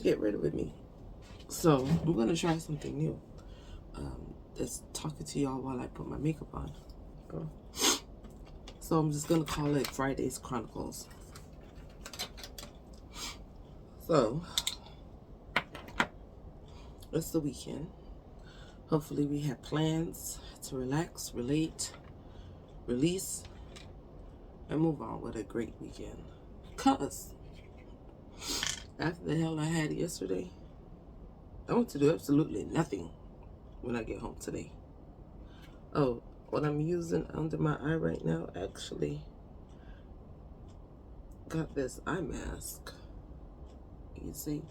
to get rid of me. So I'm gonna try something new. Just talking to y'all while I put my makeup on. So I'm just gonna call it Friday's Chronicles. So it's the weekend. Hopefully we have plans to relax, relate, release, and move on with a great weekend. Cause after the hell I had yesterday, I want to do absolutely nothing when I get home today. Oh, what I'm using under my eye right now actually got this eye mask. You see,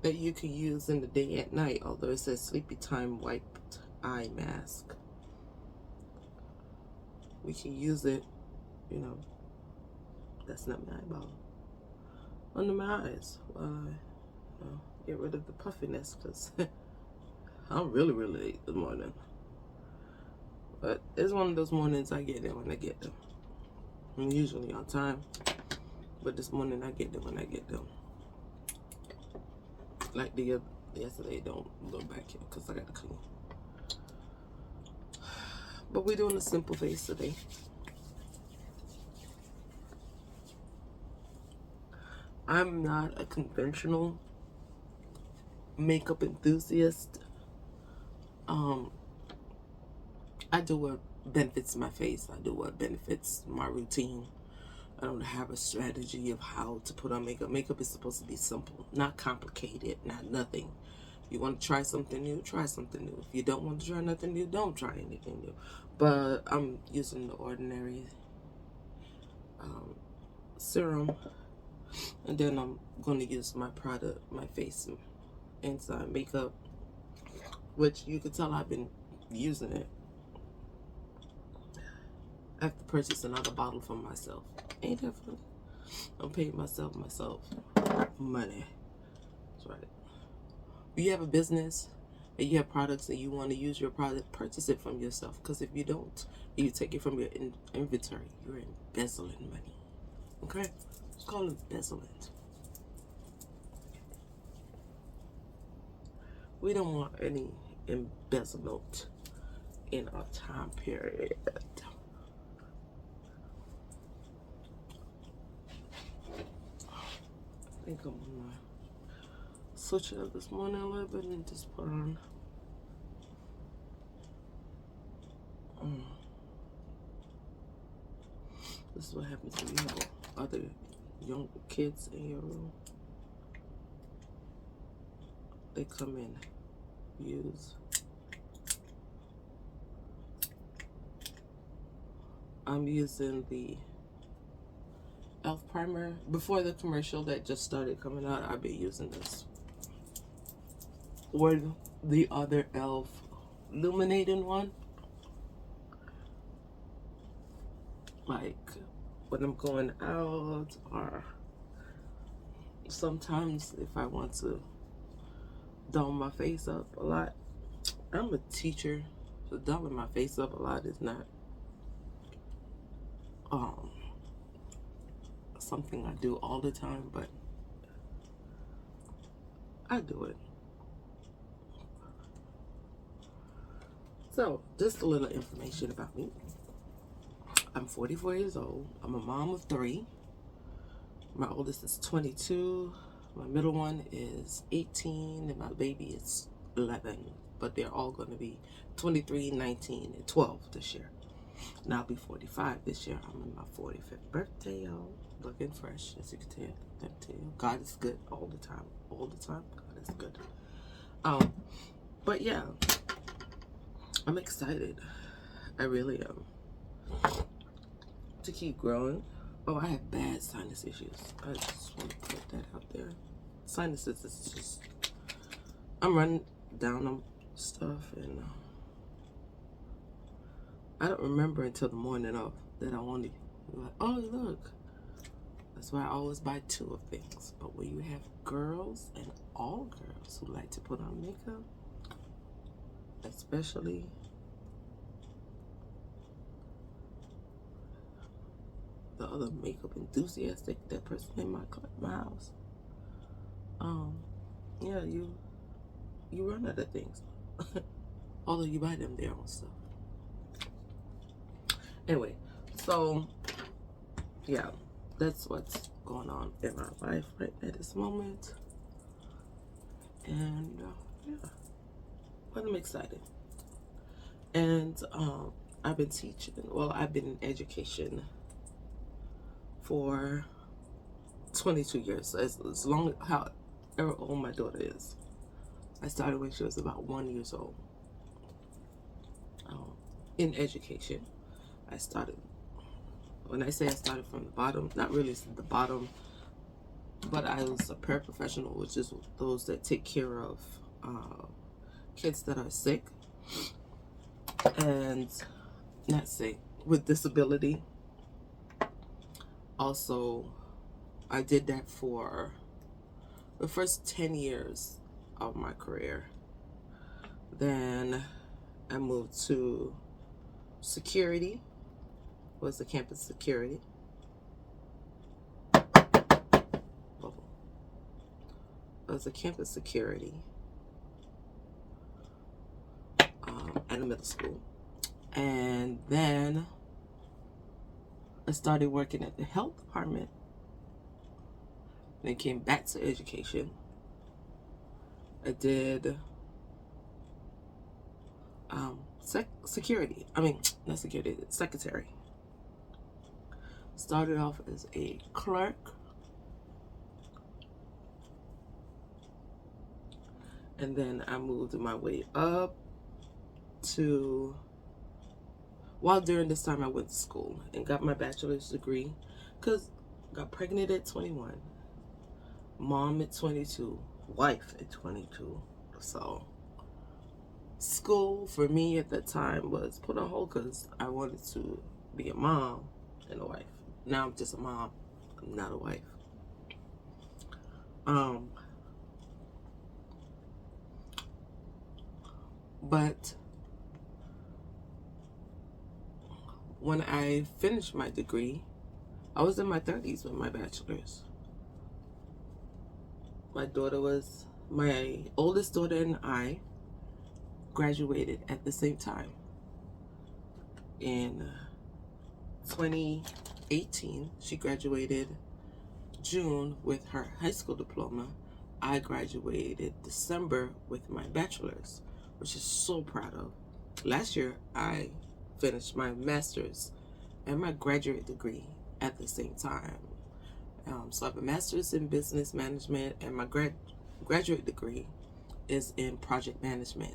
that you can use in the day and night, although it says sleepy time wiped eye mask. We can use it, you know, that's not my eyeball, under my eyes while I get rid of the puffiness, because I'm really late this morning. But it's one of those mornings I get there when I get them. I'm usually on time, but this morning I get them when I get them. Like yesterday, don't go back here because I got to clean. But we're doing a simple face today. I'm not a conventional makeup enthusiast. I do what benefits my face. I do what benefits my routine. I don't have a strategy of how to put on makeup. Makeup is supposed to be simple, not complicated, not nothing. You want to try something new, try something new. If you don't want to try nothing new, don't try anything new. But I'm using the ordinary serum, and then I'm going to use my product, my face inside makeup, which you can tell I've been using it. I have to purchase another bottle for myself. Ain't that funny? I'm paying myself money. That's right. If you have a business and you have products and you want to use your product, purchase it from yourself. Because if you don't, you take it from your inventory, you're embezzling money. Okay? It's called embezzlement. We don't want any embezzlement in our time period. I think I'm gonna switch it up this morning a little bit and just put on this is what happens when you have other young kids in your room. They come in, use. I'm using the e.l.f. primer. Before the commercial that just started coming out, I've been using this. Or the other e.l.f. illuminating one. Like when I'm going out, or sometimes if I want to doll my face up a lot. I'm a teacher, so dolling my face up a lot is not something I do all the time, but I do it. So, just a little information about me. I'm 44 years old. I'm a mom of 3. My oldest is 22. My middle one is 18, and my baby is 11. But they're all going to be 23, 19, and 12 this year. And I'll be 45 this year. I'm in my 45th birthday, y'all. Looking fresh, as you can tell. Let me tell you, God is good all the time. All the time, God is good. But yeah, I'm excited. I really am. To keep growing. Oh, I have bad sinus issues. I just want to put that out there. Sinuses is just, I'm running down on stuff, and I don't remember until the morning of that I want to, like, oh look. That's why I always buy 2 of things. But when you have girls, and all girls who like to put on makeup, especially the other makeup enthusiastic, that person in my house, yeah, you run out of things. Although you buy them their own stuff. Anyway, so yeah, that's what's going on in my life right at this moment. And yeah, but I'm excited. And I've been teaching, well, I've been in education for 22 years, as long however old my daughter is. I started when she was about 1 year old. In education, I started, when I say I started from the bottom, not really the bottom, but I was a paraprofessional, which is those that take care of kids that are sick and not sick, with disability. Also, I did that for the first 10 years of my career. Then I moved to security, was the campus security. As a campus security at a middle school. And then I started working at the health department. Then came back to education. I did security. I mean, not security, secretary. Started off as a clerk. And then I moved my way up to, while during this time I went to school and got my bachelor's degree, because I got pregnant at 21, mom at 22, wife at 22. So school for me at that time was put on hold because I wanted to be a mom and a wife. Now I'm just a mom, I'm not a wife. But when I finished my degree, I was in my 30s with my bachelor's. My oldest daughter and I graduated at the same time. In 2018, she graduated June with her high school diploma. I graduated December with my bachelor's, which is so proud of. Last year, I finished my master's and my graduate degree at the same time. So I have a master's in business management, and my graduate degree is in project management.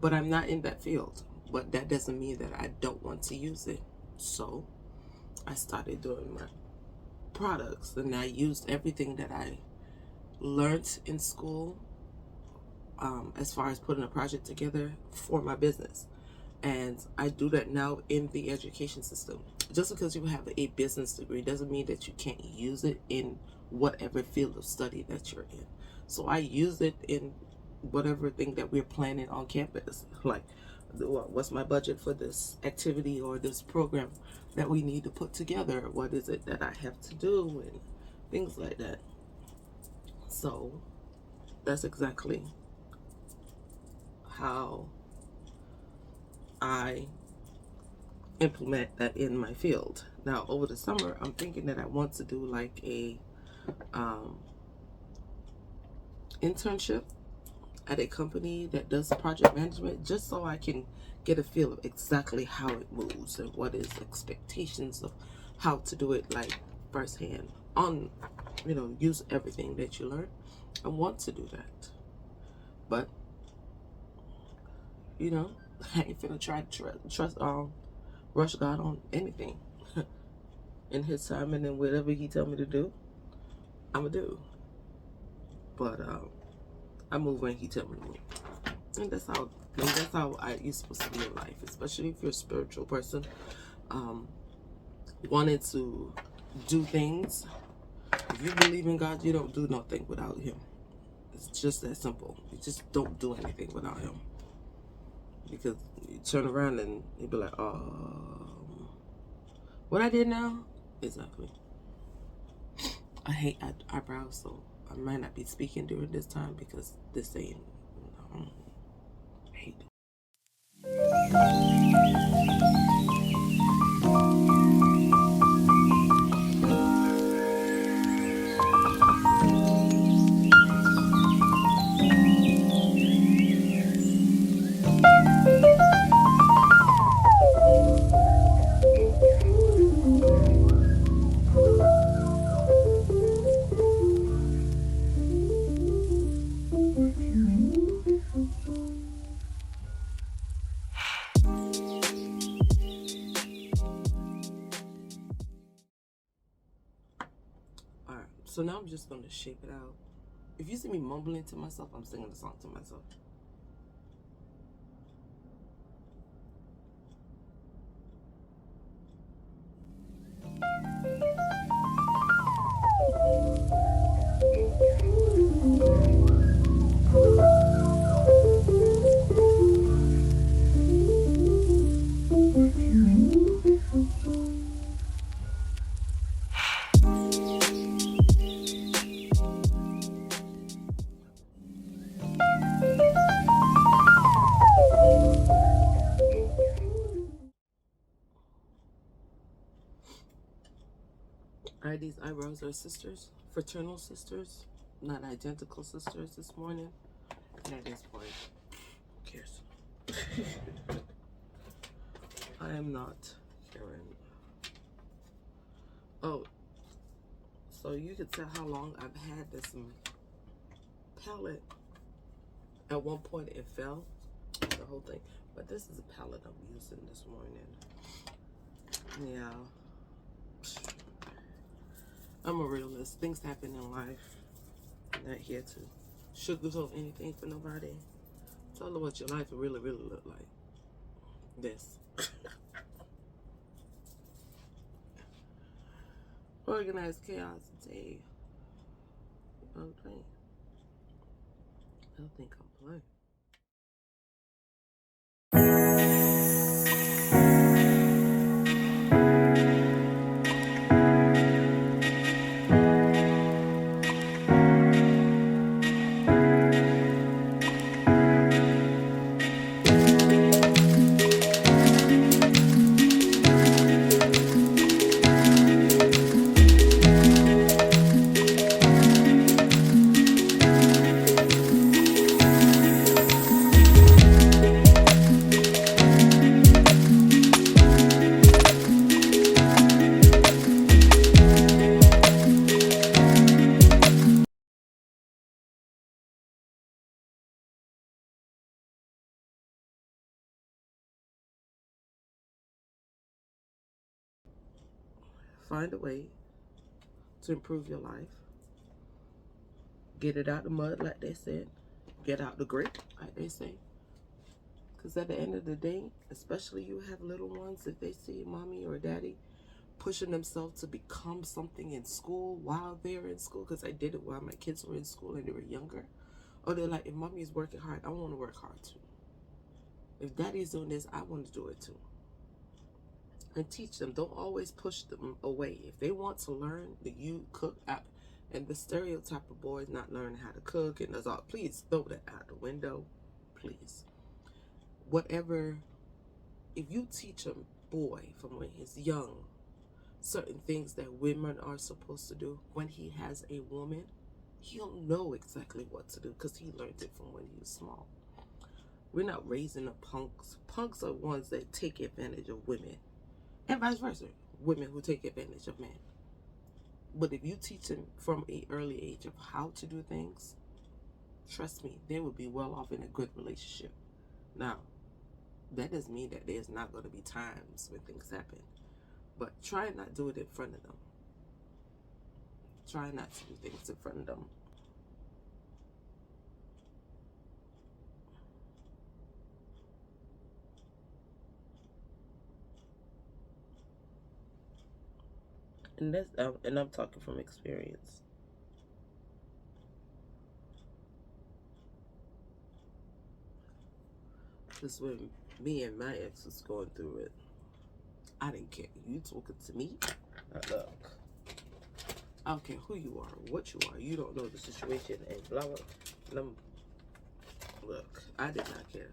But I'm not in that field. But that doesn't mean that I don't want to use it. So I started doing my products, and I used everything that I learned in school as far as putting a project together for my business. And I do that now in the education system. Just because you have a business degree doesn't mean that you can't use it in whatever field of study that you're in. So I use it in whatever thing that we're planning on campus. Like, what's my budget for this activity or this program that we need to put together? What is it that I have to do? And things like that. So that's exactly how I implement that in my field. Now, over the summer, I'm thinking that I want to do like a internship at a company that does project management, just so I can get a feel of exactly how it moves and what is expectations of how to do it, like firsthand, on, use everything that you learn. I want to do that, but I ain't finna try to rush God on anything. In His time, and then whatever He tell me to do, I'ma do. But I move when He tell me to move, and that's how you're supposed to be in life, especially if you're a spiritual person, wanting to do things. If you believe in God, you don't do nothing without Him. It's just that simple. You just don't do anything without Him, because you turn around and you be like, what I did now? Exactly. I hate eyebrows, so I might not be speaking during this time because this ain't, I hate it. Alright, so now I'm just going to shape it out. If you see me mumbling to myself, I'm singing the song to myself. Alright, these eyebrows are sisters, fraternal sisters, not identical sisters this morning. And at this point, who cares? I am not caring. Oh, so you can tell how long I've had this palette. At one point it fell, the whole thing. But this is a palette I'm using this morning. Yeah. I'm a realist. Things happen in life. I'm not here to sugarcoat anything for nobody. Tell them what your life will really, really look like. This. Organized chaos day. I'm playing. I don't think I'm playing. Find a way to improve your life. Get it out the mud, like they said. Get out the grit, like they say. Because at the end of the day, especially you have little ones, if they see mommy or daddy pushing themselves to become something in school while they're in school, because I did it while my kids were in school and they were younger. Or they're like, if mommy is working hard, I want to work hard too. If daddy's doing this, I want to do it too. And teach them. Don't always push them away. If they want to learn that you cook out, and the stereotype of boys not learning how to cook and that's all, please throw that out the window. Please. Whatever, if you teach a boy from when he's young certain things that women are supposed to do, when he has a woman, he'll know exactly what to do because he learned it from when he was small. We're not raising up punks. Punks are ones that take advantage of women. And vice versa. Women who take advantage of men. But if you teach them from an early age of how to do things, trust me, they will be well off in a good relationship. Now, that doesn't mean that there's not going to be times when things happen. But try not to do it in front of them. Try not to do things in front of them. And that's and I'm talking from experience. Because when me and my ex was going through it, I didn't care. You talking to me? Look, I don't care who you are, what you are. You don't know the situation and blah, blah. Look, I did not care.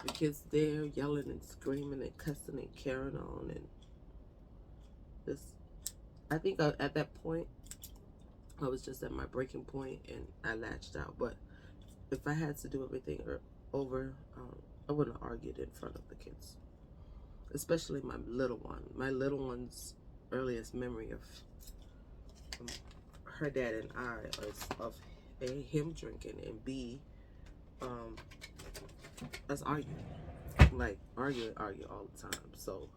The kids there yelling and screaming and cussing and carrying on. And this, I think at that point, I was just at my breaking point and I latched out. But if I had to do everything over, I wouldn't have argued in front of the kids. Especially my little one. My little one's earliest memory of her dad and I is of A, him drinking, and B, us arguing. Like, argue all the time. So,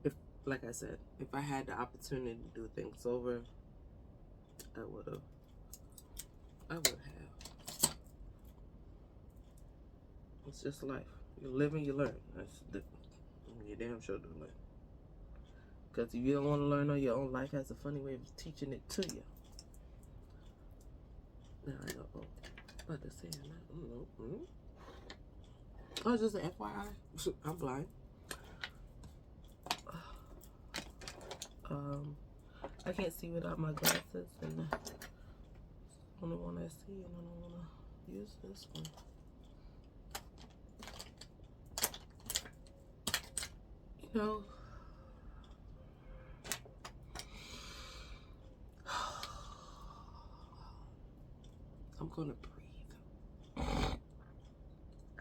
if, like I said, if I had the opportunity to do things over, I would have. It's just life. You live and you learn. You damn sure do learn. Because if you don't want to learn on your own, life has a funny way of teaching it to you. Now, I don't know. About to say, I don't know. Oh, just an FYI. I'm blind. I can't see without my glasses, and the only one I see, and I don't want to use this one. You know, I'm gonna breathe.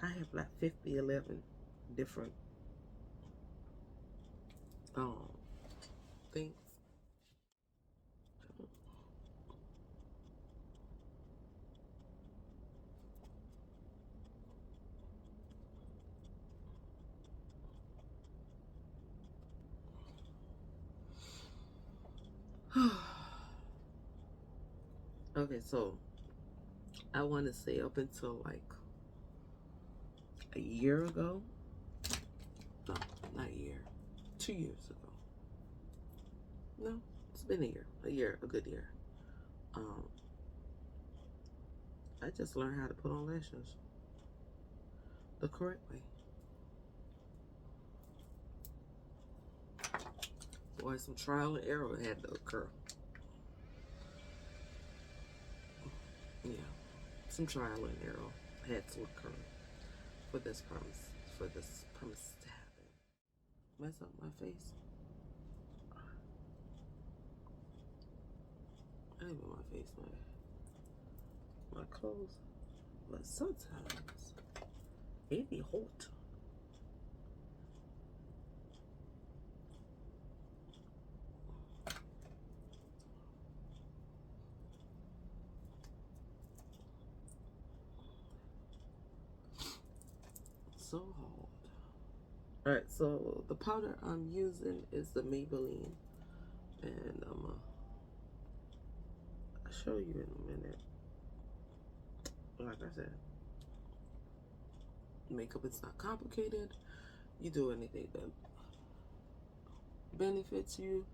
I have like 11 different things. Okay, so I want to say up until like a year ago. No, not a year. 2 years ago. No, it's been a year. A good year. I just learned how to put on lashes the correct way. Boy, some trial and error had to occur. Yeah, some trial and error had to occur for this promise to happen. Mess up my face. I ain't in my face, my clothes. But sometimes it be hot. So hard. Alright, so the powder I'm using is the Maybelline. And I'll show you in a minute. Like I said, makeup is not complicated. You do anything that benefits you.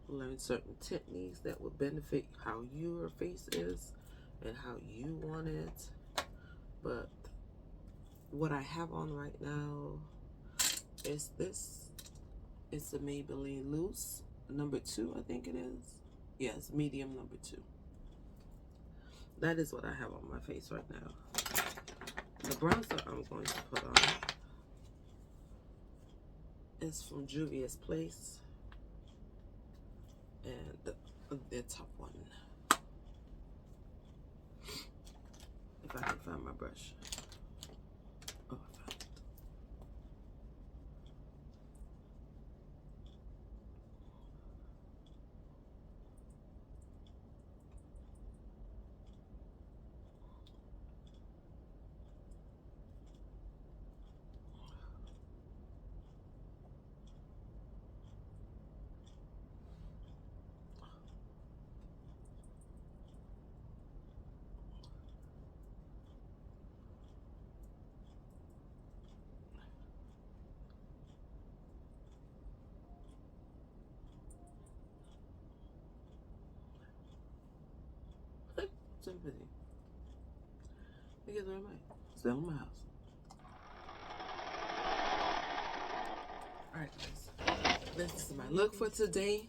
Learn certain techniques that will benefit how your face is and how you want it. But what I have on right now is this. It's a Maybelline Loose number 2, I think it is. Yes, medium number 2. That is what I have on my face right now. The bronzer I'm going to put on is from Juvia's Place, and the top one. If I can find my brush. Oh, I found it. Sympathy. Because where am I? Still in my house. Alright guys, this is my look for today.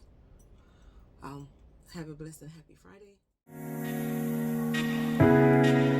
Have a blessed and happy Friday.